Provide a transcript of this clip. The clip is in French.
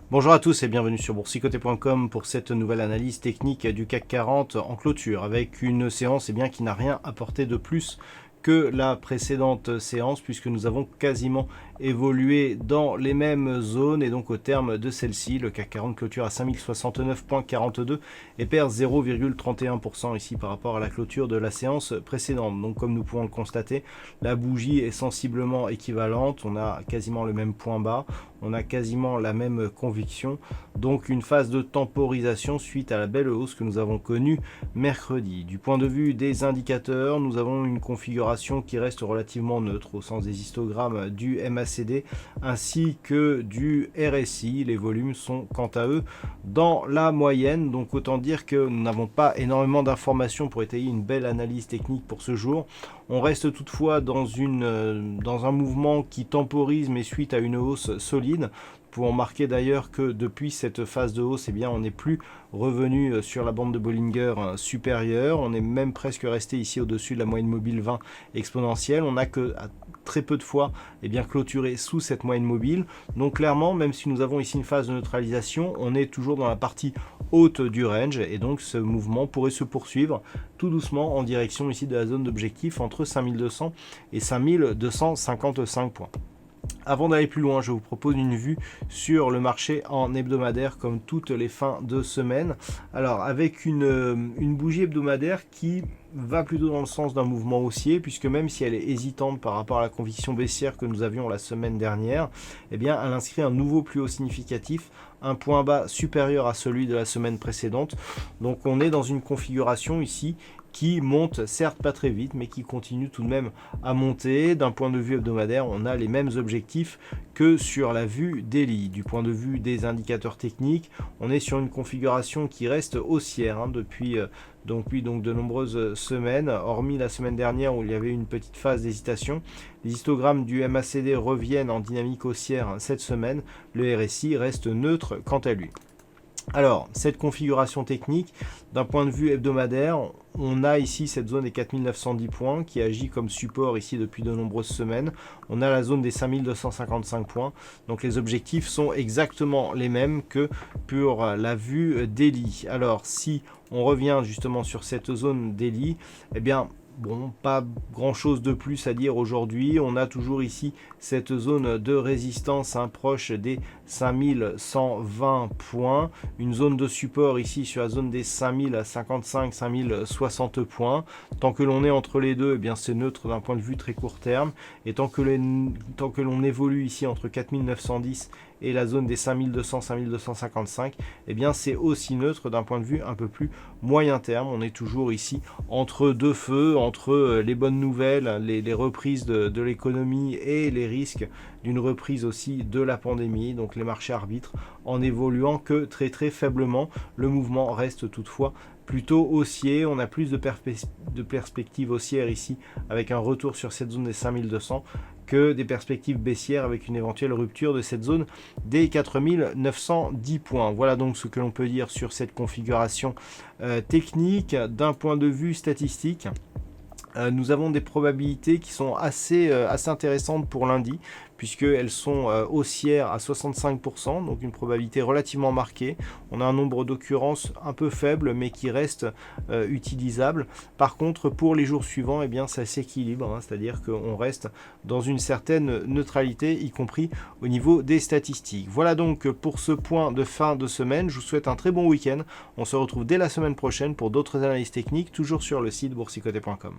Bonjour à tous et bienvenue sur boursicoté.com pour cette nouvelle analyse technique du CAC 40 en clôture avec une séance qui n'a rien apporté de plus que la précédente séance puisque nous avons quasiment évolué dans les mêmes zones et donc au terme de celle-ci, le CAC 40 clôture à 5069,42 et perd 0,31% ici par rapport à la clôture de la séance précédente. Donc comme nous pouvons le constater, la bougie est sensiblement équivalente, on a quasiment le même point bas, on a quasiment la même conviction, donc une phase de temporisation suite à la belle hausse que nous avons connue mercredi. Du point de vue des indicateurs, nous avons une configuration qui reste relativement neutre au sens des histogrammes du MACD ainsi que du RSI. Les volumes sont quant à eux dans la moyenne, donc autant dire que nous n'avons pas énormément d'informations pour étayer une belle analyse technique pour ce jour. On reste toutefois dans un mouvement qui temporise mais suite à une hausse solide. Nous pouvons marquer d'ailleurs que depuis cette phase de hausse, on n'est plus revenu sur la bande de Bollinger supérieure. On est même presque resté ici au-dessus de la moyenne mobile 20 exponentielle. On n'a que très peu de fois clôturé sous cette moyenne mobile. Donc clairement, même si nous avons ici une phase de neutralisation, on est toujours dans la partie haute du range et donc ce mouvement pourrait se poursuivre tout doucement en direction ici de la zone d'objectif entre 5200 et 5255 points. Avant d'aller plus loin, je vous propose une vue sur le marché en hebdomadaire comme toutes les fins de semaine. Alors avec une bougie hebdomadaire qui va plutôt dans le sens d'un mouvement haussier puisque même si elle est hésitante par rapport à la conviction baissière que nous avions la semaine dernière, elle inscrit un nouveau plus haut significatif, un point bas supérieur à celui de la semaine précédente. Donc on est dans une configuration ici qui monte, certes pas très vite, mais qui continue tout de même à monter. D'un point de vue hebdomadaire, on a les mêmes objectifs que sur la vue daily. Du point de vue des indicateurs techniques, on est sur une configuration qui reste haussière depuis de nombreuses semaines, hormis la semaine dernière où il y avait une petite phase d'hésitation. Les histogrammes du MACD reviennent en dynamique haussière cette semaine. Le RSI reste neutre quant à lui. Alors, cette configuration technique, d'un point de vue hebdomadaire, on a ici cette zone des 4910 points qui agit comme support ici depuis de nombreuses semaines. On a la zone des 5255 points. Donc les objectifs sont exactement les mêmes que pour la vue daily. Alors, si on revient justement sur cette zone daily, pas grand chose de plus à dire aujourd'hui. On a toujours ici cette zone de résistance proche des 5120 points, une zone de support ici sur la zone des 5055-5060 points. Tant que l'on est entre les deux, c'est neutre d'un point de vue très court terme, et tant que l'on évolue ici entre 4910 et la zone des 5200-5255, c'est aussi neutre d'un point de vue un peu plus moyen terme. On est toujours ici entre deux feux, entre les bonnes nouvelles, les reprises de l'économie et les risques d'une reprise aussi de la pandémie. Donc les marchés arbitrent en évoluant que très très faiblement. Le mouvement reste toutefois plutôt haussier. On a plus de perspectives haussières ici avec un retour sur cette zone des 5200 que des perspectives baissières avec une éventuelle rupture de cette zone des 4910 points. Voilà donc ce que l'on peut dire sur cette configuration technique. D'un point de vue statistique, nous avons des probabilités qui sont assez intéressantes pour lundi, puisqu'elles sont haussières à 65%, donc une probabilité relativement marquée. On a un nombre d'occurrences un peu faible, mais qui reste utilisable. Par contre, pour les jours suivants, ça s'équilibre, c'est-à-dire qu'on reste dans une certaine neutralité, y compris au niveau des statistiques. Voilà donc pour ce point de fin de semaine. Je vous souhaite un très bon week-end. On se retrouve dès la semaine prochaine pour d'autres analyses techniques, toujours sur le site boursicoté.com.